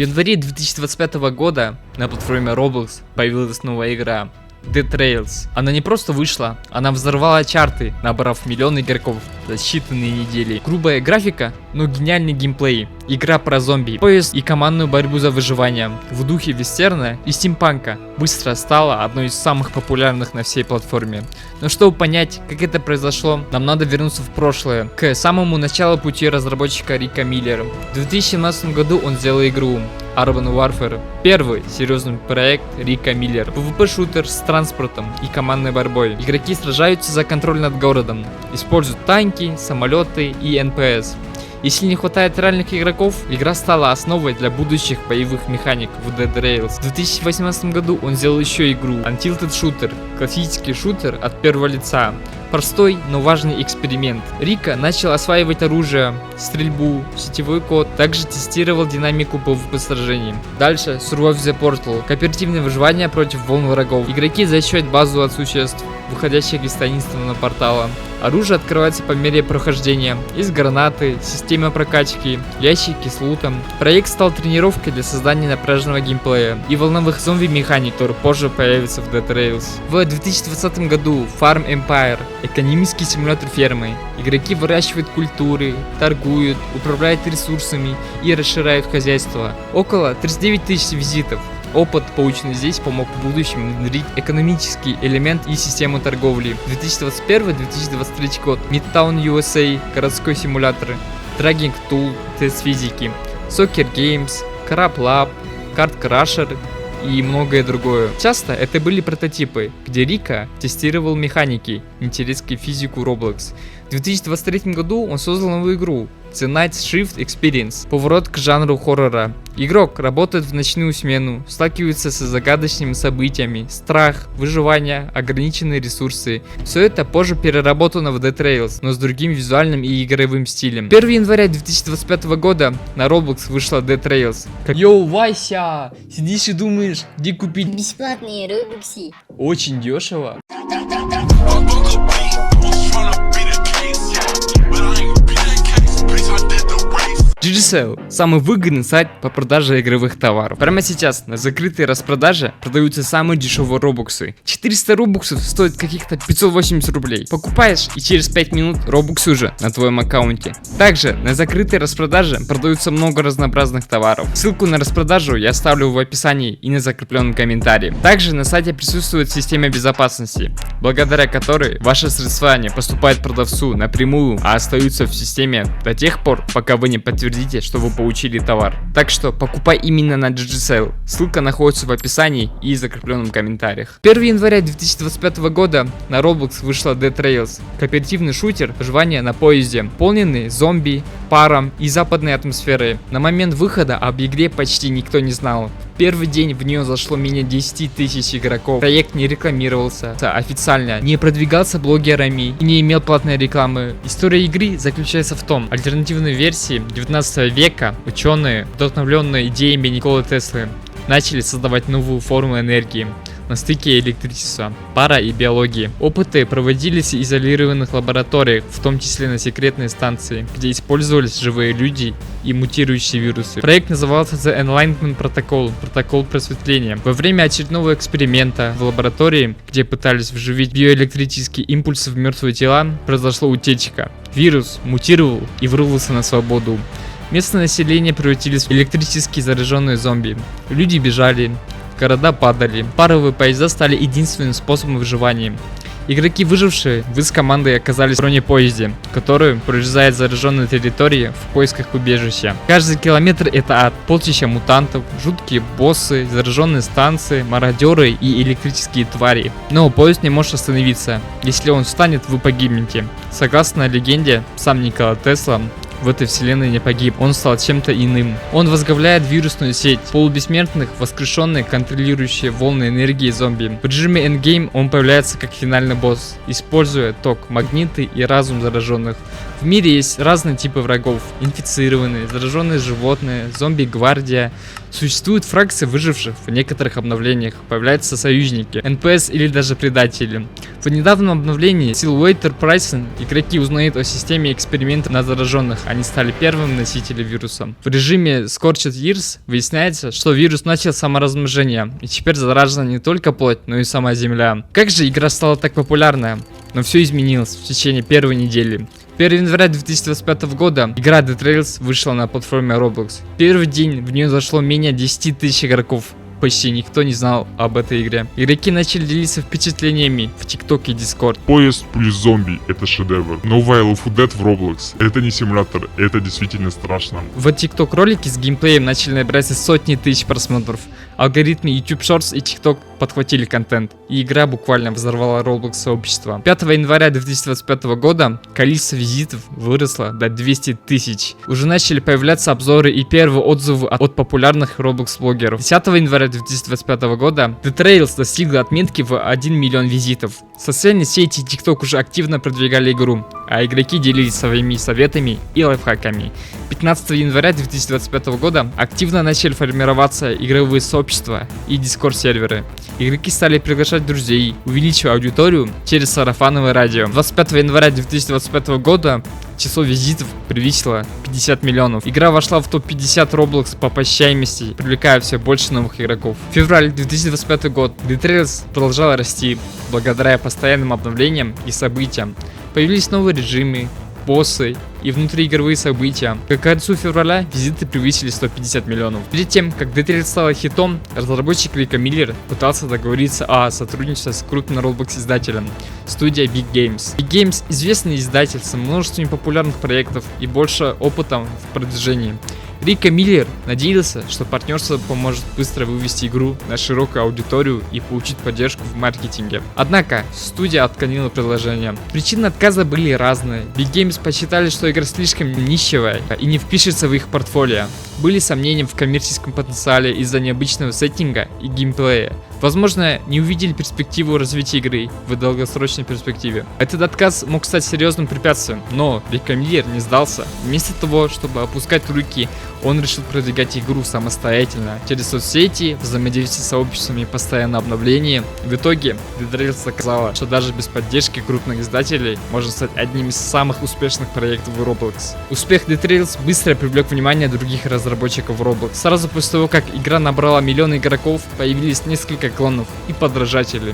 В январе 2025 года на платформе Roblox появилась новая игра Dead Trails. Она не просто вышла, она взорвала чарты, набрав миллион игроков за считанные недели. Грубая графика, но гениальный геймплей. Игра про зомби, поиск и командную борьбу за выживание в духе вестерна и стимпанка быстро стала одной из самых популярных на всей платформе. Но чтобы понять, как это произошло, нам надо вернуться в прошлое, к самому началу пути разработчика Рика Миллера. В 2017 году он сделал игру Urban Warfare, первый серьезный проект Рика Миллера. PvP-шутер с транспортом и командной борьбой. Игроки сражаются за контроль над городом, используют танки, самолеты и НПС. Если не хватает реальных игроков, игра стала основой для будущих боевых механик в Dead Trails. В 2018 году он сделал еще игру Untilted Shooter, классический шутер от первого лица. Простой, но важный эксперимент. Рика начал осваивать оружие, стрельбу, сетевой код, также тестировал динамику PvP сражений. Дальше Survive the Portal, кооперативное выживание против волн врагов. Игроки защищают базу от существ, выходящих из таинственного портала. Оружие открывается по мере прохождения. Есть гранаты, система прокачки, ящики с лутом. Проект стал тренировкой для создания напряженного геймплея и волновых зомби-механик, которые позже появятся в Dead Trails. В 2020 году Farm Empire, экономический симулятор фермы. Игроки выращивают культуры, торгуют, управляют ресурсами и расширяют хозяйство. Около 39 тысяч визитов. Опыт, полученный здесь, помог в будущем внедрить экономический элемент и систему торговли. 2021-2023 год. Midtown USA, городской симулятор, Dragging Tool, тест физики, Soccer Games, Crab Lab, Card Crusher и многое другое. Часто это были прототипы, где Рика тестировал механики, интерес к физику Roblox. В 2023 году он создал новую игру The Night Shift Experience, поворот к жанру хоррора. Игрок работает в ночную смену, сталкивается с загадочными событиями, страх, выживание, ограниченные ресурсы. Все это позже переработано в Dead Trails, но с другим визуальным и игровым стилем. 1 января 2025 года на Roblox вышла Dead Trails. Йоу, Вася! Сидишь и думаешь, где купить бесплатные робокси? Очень дешево. GGSale – самый выгодный сайт по продаже игровых товаров. Прямо сейчас на закрытой распродаже продаются самые дешевые робоксы. 400 робоксов стоит каких-то 580 рублей. Покупаешь, и через 5 минут робокс уже на твоем аккаунте. Также на закрытой распродаже продаются много разнообразных товаров. Ссылку на распродажу я оставлю в описании и на закрепленном комментарии. Также на сайте присутствует система безопасности, благодаря которой ваши средства не поступают продавцу напрямую, а остаются в системе до тех пор, пока вы не подтвердите, что вы получили товар. Так что покупай именно на GGSale. Ссылка находится в описании и в закрепленном комментариях. 1 января 2025 года на Roblox вышла Dead Trails, кооперативный шутер выживания на поезде, наполненный зомби, паром и западной атмосферой. На момент выхода об игре почти никто не знал. В первый день в нее зашло менее 10 тысяч игроков. Проект не рекламировался официально, не продвигался блогерами и не имел платной рекламы. История игры заключается в том: альтернативной версии 19 века ученые, вдохновленные идеями Николы Теслы, начали создавать новую форму энергии на стыке электричества, пара и биологии. Опыты проводились в изолированных лабораториях, в том числе на секретной станции, где использовались живые люди и мутирующие вирусы. Проект назывался The Enlightenment Protocol, протокол просветления. Во время очередного эксперимента в лаборатории, где пытались вживить биоэлектрические импульсы в мертвые тела, произошла утечка. Вирус мутировал и вырвался на свободу. Местное население превратилось в электрически зараженные зомби. Люди бежали, города падали. Паровые поезда стали единственным способом выживания. Игроки, выжившие, вы с командой оказались в бронепоезде, который прорезает зараженные территории в поисках убежища. Каждый километр это ад, полчища мутантов, жуткие боссы, зараженные станции, мародеры и электрические твари. Но поезд не может остановиться. Если он встанет, вы погибнете. Согласно легенде, сам Никола Тесла в этой вселенной не погиб, он стал чем-то иным. Он возглавляет вирусную сеть полубессмертных, воскрешенных, контролирующие волны энергии зомби. В режиме эндгейм он появляется как финальный босс, используя ток, магниты и разум зараженных. В мире есть разные типы врагов: инфицированные, зараженные животные, зомби-гвардия. Существуют фракции выживших в некоторых обновлениях, появляются союзники, НПС или даже предатели. В недавнем обновлении Silhouette Pricing игроки узнают о системе эксперимента на зараженных, они стали первым носителем вируса. В режиме Scorched Earth выясняется, что вирус начал саморазмножение, и теперь заражена не только плоть, но и сама земля. Как же игра стала так популярна? Но все изменилось в течение первой недели. 1 января 2025 года игра Dead Trails вышла на платформе Roblox. Первый день в нее зашло менее 10 тысяч игроков. Почти никто не знал об этой игре. Игроки начали делиться впечатлениями в TikTok и Discord. Поезд плюс зомби — это шедевр. Новая Left 4 Dead в Roblox — это не симулятор, это действительно страшно. В TikTok ролики с геймплеем начали набирать сотни тысяч просмотров. Алгоритмы YouTube Shorts и TikTok подхватили контент, и игра буквально взорвала Roblox сообщество. 5 января 2025 года количество визитов выросло до 200 тысяч. Уже начали появляться обзоры и первые отзывы от популярных Roblox блогеров. 10 января 2025 года Dead Trails достигла отметки в 1 миллион визитов. Социальные сети и TikTok уже активно продвигали игру, а игроки делились своими советами и лайфхаками. 15 января 2025 года активно начали формироваться игровые сообщества и Discord-серверы. Игроки стали приглашать друзей, увеличивая аудиторию через сарафановое радио. 25 января 2025 года число визитов превысило 50 миллионов. Игра вошла в топ-50 Roblox по посещаемости, привлекая все больше новых игроков. Февраль 2025 год. Dead Trails продолжала расти благодаря постоянным обновлениям и событиям. Появились новые режимы, боссы и внутриигровые события. К концу февраля визиты превысили 150 миллионов. Перед тем, как Dead Trails стала хитом, разработчик Рика Миллер пытался договориться о сотрудничестве с крупным Roblox издателем, студия Big Games. Big Games — известный издатель с множеством популярных проектов и больше опытом в продвижении. Рика Миллер надеялся, что партнерство поможет быстро вывести игру на широкую аудиторию и получить поддержку в маркетинге. Однако, студия отклонила предложение. Причины отказа были разные. Big Games посчитали, что игра слишком нишевая и не впишется в их портфолио. Были сомнения в коммерческом потенциале из-за необычного сеттинга и геймплея. Возможно, не увидели перспективу развития игры в долгосрочной перспективе. Этот отказ мог стать серьезным препятствием, но Рика Миллер не сдался. Вместо того, чтобы опускать руки, он решил продвигать игру самостоятельно через соцсети, взаимодействие с сообществами и постоянное обновление. В итоге Dead Trails доказала, что даже без поддержки крупных издателей можно стать одним из самых успешных проектов в Roblox. Успех Dead Trails быстро привлек внимание других разработчиков Roblox. Сразу после того, как игра набрала миллионы игроков, появились несколько клонов и подражателей.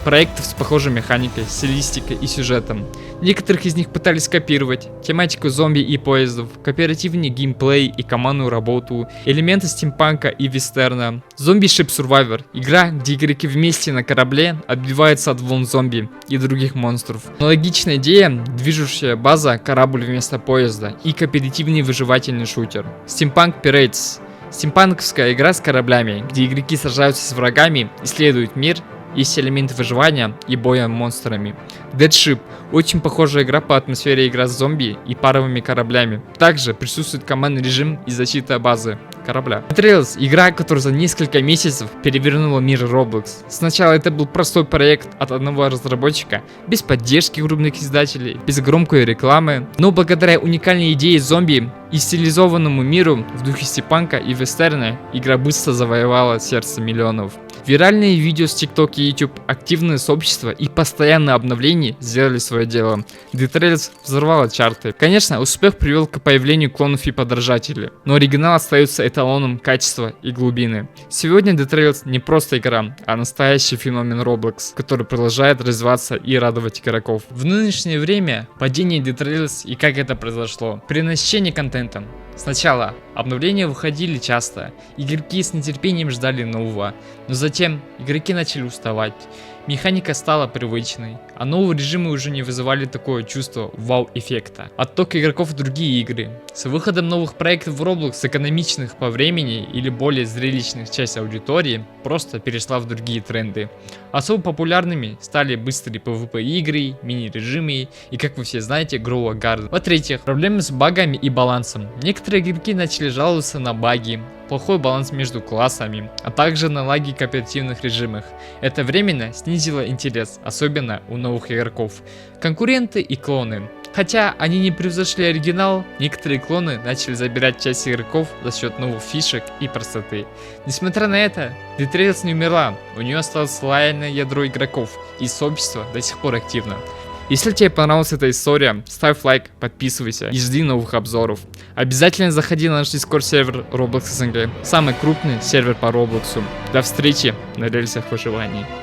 Проектов с похожей механикой, стилистикой и сюжетом. Некоторых из них пытались копировать тематику зомби и поездов, кооперативный геймплей и командную работу, элементы стимпанка и вестерна. Zombie Ship Survivor — игра, где игроки вместе на корабле отбиваются от волн зомби и других монстров. Аналогичная идея — движущая база, корабль вместо поезда и кооперативный выживательный шутер. Steampunk Pirates — стимпанковская игра с кораблями, где игроки сражаются с врагами, исследуют мир. Есть элементы выживания и боя монстрами. Dead Ship — очень похожая игра по атмосфере, игра с зомби и паровыми кораблями. Также присутствует командный режим и защита базы корабля. Dead Trails — игра, которая за несколько месяцев перевернула мир Roblox. Сначала это был простой проект от одного разработчика, без поддержки крупных издателей, без громкой рекламы, но благодаря уникальной идее зомби и стилизованному миру в духе стимпанка и вестерна игра быстро завоевала сердце миллионов. Виральные видео с TikTok и YouTube, активное сообщество и постоянное обновление сделали свое дело. Dead Trails взорвала чарты. Конечно, успех привел к появлению клонов и подражателей, но оригинал остается эталоном качества и глубины. Сегодня Dead Trails не просто игра, а настоящий феномен Roblox, который продолжает развиваться и радовать игроков. В нынешнее время падение Dead Trails и как это произошло. При насыщении контентом. Сначала обновления выходили часто, игроки с нетерпением ждали нового, но затем игроки начали уставать, механика стала привычной, а новые режимы уже не вызывали такое чувство вау-эффекта. Отток игроков в другие игры. С выходом новых проектов в Roblox, экономичных по времени или более зрелищных, часть аудитории просто перешла в другие тренды. Особо популярными стали быстрые PvP игры, мини-режимы и, как вы все знаете, Grow a Garden. Во-третьих, проблемы с багами и балансом. Некоторые игроки начали жаловаться на баги, плохой баланс между классами, а также на лаги в кооперативных режимах. Это временно снизило интерес, особенно у новых игроков. Конкуренты и клоны. Хотя они не превзошли оригинал, некоторые клоны начали забирать часть игроков за счет новых фишек и простоты. Несмотря на это, Dead Trails не умерла, у нее осталось лояльное ядро игроков, и сообщество до сих пор активно. Если тебе понравилась эта история, ставь лайк, подписывайся и жди новых обзоров. Обязательно заходи на наш Discord сервер Roblox СНГ, самый крупный сервер по Роблоксу. До встречи на рельсах выживания.